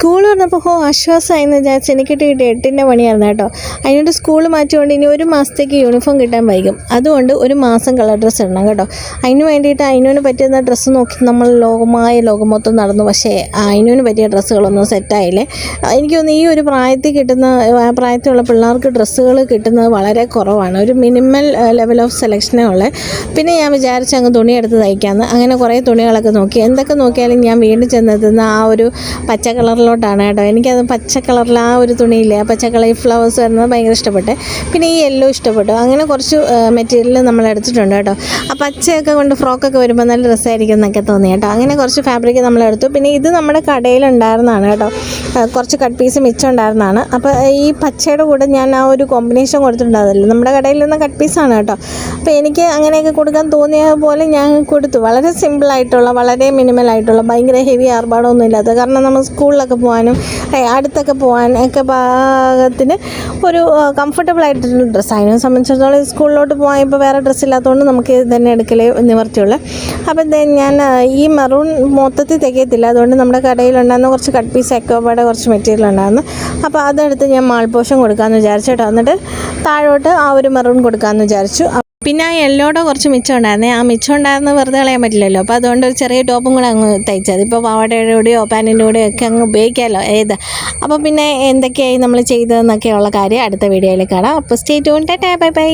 School പറഞ്ഞപ്പോൾ ആശ്വാസമായെന്ന് വിചാരിച്ച് എനിക്ക് കിട്ടിയിട്ട് 8ൻ്റെ പണിയായിരുന്നു കേട്ടോ. അതിനോട് സ്കൂൾ മാറ്റിക്കൊണ്ട് ഇനി ഒരു മാസത്തേക്ക് യൂണിഫോം കിട്ടാൻ വൈകും. അതുകൊണ്ട് ഒരു മാസം കളർ ഡ്രസ്സ് ഇടണം കേട്ടോ. അതിന് വേണ്ടിയിട്ട് അതിനോന് പറ്റുന്ന ഡ്രസ്സ് നോക്കി നമ്മൾ ലോകം മൊത്തം നടന്നു. പക്ഷേ അതിനോന് പറ്റിയ ഡ്രസ്സുകളൊന്നും സെറ്റായില്ലേ. എനിക്ക് തോന്നുന്നു ഈ ഒരു പ്രായത്തിലുള്ള പിള്ളേർക്ക് ഡ്രസ്സുകൾ കിട്ടുന്നത് വളരെ കുറവാണ്. ഒരു മിനിമൽ ലെവൽ ഓഫ് സെലക്ഷനേ ഉള്ളേ. പിന്നെ ഞാൻ വിചാരിച്ച് അങ്ങ് തുണിയെടുത്ത് തയ്ക്കാമെന്ന്. അങ്ങനെ കുറേ തുണികളൊക്കെ നോക്കി. എന്തൊക്കെ നോക്കിയാലും ഞാൻ വീണ്ടും ചെന്നെത്തുന്ന ആ ഒരു പച്ച കളറിലോട്ടാണ് കേട്ടോ. എനിക്കത് പച്ച കളറിൽ ആ ഒരു തുണിയില്ലേ, ആ പച്ച കളർ ഫ്ലവേഴ്സ് വരുന്നത് ഭയങ്കര ഇഷ്ടപ്പെട്ടെ. പിന്നെ ഈ യെല്ലോ ഇഷ്ടപ്പെട്ടു. അങ്ങനെ കുറച്ച് മെറ്റീരിയൽ നമ്മൾ എടുത്തിട്ടുണ്ട് കേട്ടോ. ആ പച്ചയൊക്കെ കൊണ്ട് ഫ്രോക്കൊക്കെ വരുമ്പോൾ നല്ല രസമായിരിക്കും എന്നൊക്കെ തോന്നി കേട്ടോ. അങ്ങനെ കുറച്ച് ഫാബ്രിക് നമ്മളെടുത്തു. പിന്നെ ഇത് നമ്മുടെ കടയിലുണ്ടായിരുന്നതാണ് കേട്ടോ. കുറച്ച് കട്ട് പീസ് മിച്ചം ഉണ്ടായിരുന്നതാണ്. അപ്പോൾ ഈ പച്ചയുടെ കൂടെ ഞാൻ ആ ഒരു കോമ്പിനേഷൻ കൊടുത്തിട്ടുണ്ടാവില്ല. നമ്മുടെ കടയിൽ നിന്ന് കട്ട് പീസാണ് കേട്ടോ. അപ്പോൾ എനിക്ക് അങ്ങനെയൊക്കെ കൊടുക്കാൻ തോന്നിയ പോലെ ഞാൻ കൊടുത്തു. വളരെ സിമ്പിളായിട്ടുള്ള, വളരെ മിനിമലായിട്ടുള്ള, ഭയങ്കര ഹെവി ആർഭാടമൊന്നും ഇല്ലാത്ത. കാരണം നമ്മൾ സ്കൂളിലൊക്കെ പോകാനും അടുത്തൊക്കെ പോകാനൊക്കെ പാകത്തിന് ഒരു കംഫർട്ടബിൾ ആയിട്ടൊരു ഡ്രസ്സ്. അതിനെ സംബന്ധിച്ചിടത്തോളം സ്കൂളിലോട്ട് പോകാൻ ഇപ്പോൾ വേറെ ഡ്രസ്സ് ഇല്ലാത്തതുകൊണ്ട് നമുക്ക് ഇത് തന്നെ എടുക്കലേ നിവർത്തിയുള്ളൂ. അപ്പം ഞാൻ ഈ മെറൂൺ മൊത്തത്തിൽ തികയത്തില്ല. അതുകൊണ്ട് നമ്മുടെ കടയിലുണ്ടായിരുന്ന കുറച്ച് കട്ട് പീസ് എക്കോബയുടെ കുറച്ച് മെറ്റീരിയൽ ഉണ്ടായിരുന്നു. അപ്പോൾ അതെടുത്ത് ഞാൻ മാൾപോഷം കൊടുക്കാമെന്ന് വിചാരിച്ചു കേട്ടോ. എന്നിട്ട് താഴോട്ട് ആ ഒരു മെറൂൺ കൊടുക്കാമെന്ന് വിചാരിച്ചു. പിന്നെ ആ യെല്ലോടെ കുറച്ച് മിച്ചം ഉണ്ടായിരുന്നേ. ആ മിച്ചം ഉണ്ടായിരുന്ന വെറുതെ കളയാൻ പറ്റില്ലല്ലോ. അപ്പോൾ അതുകൊണ്ട് ഒരു ചെറിയ ടോപ്പും കൂടെ അങ്ങ് തയ്ച്ചത്. ഇപ്പോൾ പാവാടയുടെ കൂടെയോ പാൻറ്റിൻ്റെ കൂടെയോ ഒക്കെ അങ്ങ് ഉപയോഗിക്കാമല്ലോ ഏത്. അപ്പോൾ പിന്നെ എന്തൊക്കെയായി നമ്മൾ ചെയ്തതെന്നൊക്കെയുള്ള കാര്യം അടുത്ത വീഡിയോയിൽ കാണാം. അപ്പോൾ stay tuned. Tata, bye bye.